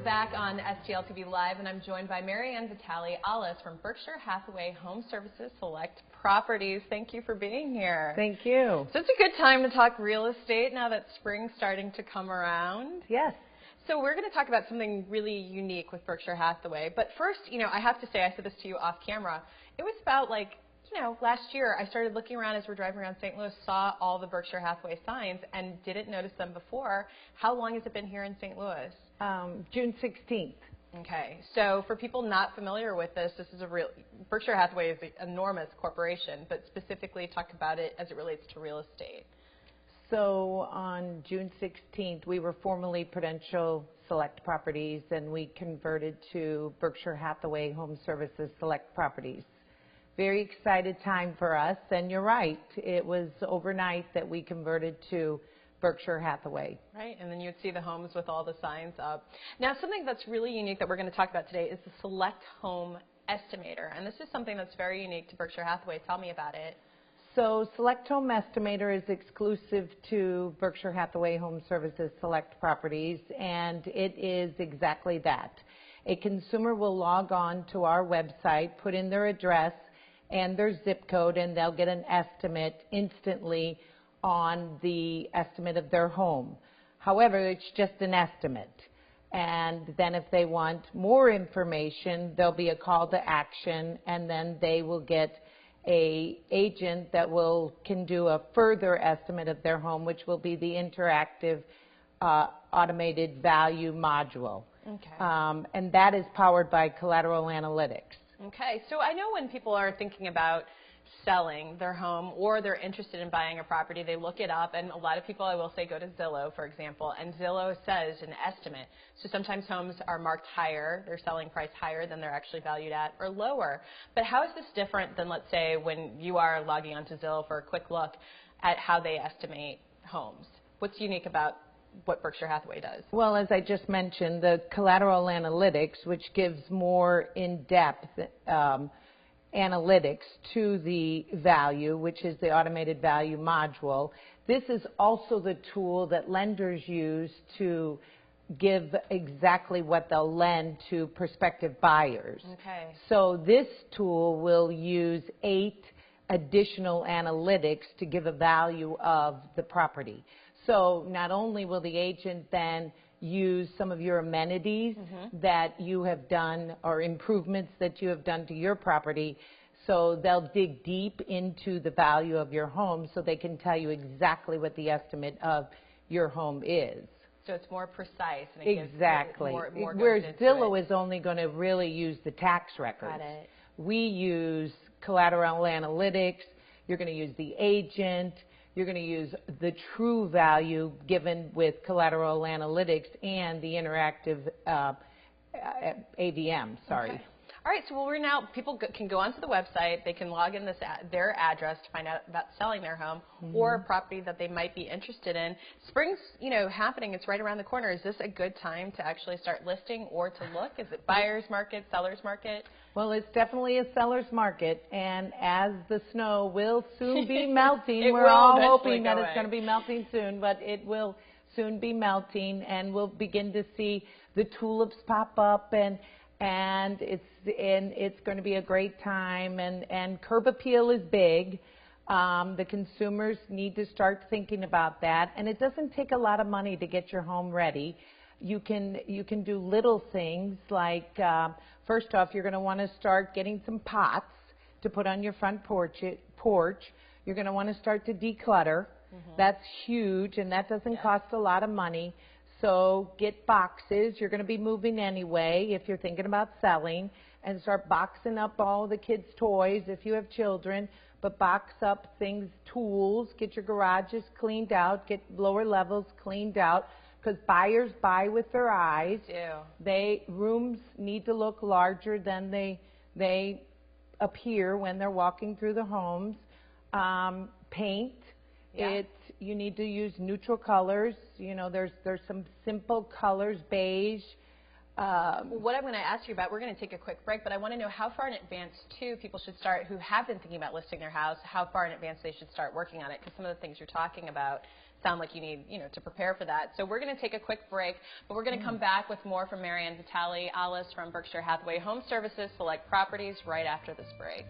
back on STL TV Live, and I'm joined by Maryann Vitale from Berkshire Hathaway Home Services Select Properties. Thank you for being here. Thank you. So it's a good time to talk real estate now that spring's starting to come around. Yes. So we're going to talk about something really unique with Berkshire Hathaway. But first, I have to say, I said this to you off camera, it was about last year I started looking around as we're driving around St. Louis, saw all the Berkshire Hathaway signs and didn't notice them before. How long has it been here in St. Louis? June 16th. Okay, so for people not familiar with this, Berkshire Hathaway is an enormous corporation, but specifically talk about it as it relates to real estate. So on June 16th, we were formerly Prudential Select Properties, and we converted to Berkshire Hathaway Home Services Select Properties. Very excited time for us, and you're right, it was overnight that we converted to Berkshire Hathaway. Right, and then you'd see the homes with all the signs up. Now, something that's really unique that we're going to talk about today is the Select Home Estimator, and this is something that's very unique to Berkshire Hathaway. Tell me about it. So Select Home Estimator is exclusive to Berkshire Hathaway Home Services Select Properties, and it is exactly that. A consumer will log on to our website, put in their address and their zip code, and they'll get an estimate instantly on the estimate of their home. However, it's just an estimate. And then if they want more information, there'll be a call to action, and then they will get an agent that can do a further estimate of their home, which will be the interactive automated value module. Okay. And that is powered by collateral analytics. Okay, so I know when people are thinking about selling their home or they're interested in buying a property, they look it up, and a lot of people, I will say, go to Zillow, for example, and Zillow says an estimate. So sometimes homes are marked higher, their selling price higher than they're actually valued at, or lower. But how is this different than, let's say, when you are logging onto Zillow for a quick look at how they estimate homes? What's unique about what Berkshire Hathaway does? Well, as I just mentioned, the collateral analytics, which gives more in-depth analytics to the value, which is the automated value module. This is also the tool that lenders use to give exactly what they'll lend to prospective buyers. Okay. So this tool will use 8 additional analytics to give a value of the property. So not only will the agent then use some of your amenities that you have done or improvements that you have done to your property, so they'll dig deep into the value of your home so they can tell you exactly what the estimate of your home is. So it's more precise. And it exactly. Gives more Whereas Zillow is only going to really use the tax records. Got it. We use collateral analytics. You're going to use the agent. You're going to use the true value given with collateral analytics and the interactive AVM, sorry. Okay. All right, so people can go onto the website, they can log in their address to find out about selling their home or a property that they might be interested in. Spring's, happening, it's right around the corner. Is this a good time to actually start listing or to look? Is it buyer's market, seller's market? Well, it's definitely a seller's market, and as the snow will soon be melting, we're all hoping that it's going to be melting soon, but it will soon be melting, and we'll begin to see the tulips pop up, and it's going to be a great time, and curb appeal is big. The consumers need to start thinking about that, and it doesn't take a lot of money to get your home ready. You can do little things like, first off, you're going to want to start getting some pots to put on your front porch. You're going to want to start to declutter. That's huge, and that doesn't cost a lot of money. So get boxes. You're going to be moving anyway if you're thinking about selling, and start boxing up all the kids' toys if you have children, but box up things, tools, get your garages cleaned out, get lower levels cleaned out, because buyers buy with their eyes. Rooms need to look larger than they appear when they're walking through the homes. Paint. You need to use neutral colors. There's some simple colors, beige, What I'm going to ask you about, we're going to take a quick break, but I want to know how far in advance, too, people should start who have been thinking about listing their house, how far in advance they should start working on it, because some of the things you're talking about sound like you need, to prepare for that. So we're going to take a quick break, but we're going to come back with more from Maryann, Vitale, Alice from Berkshire Hathaway Home Services Select Properties right after this break.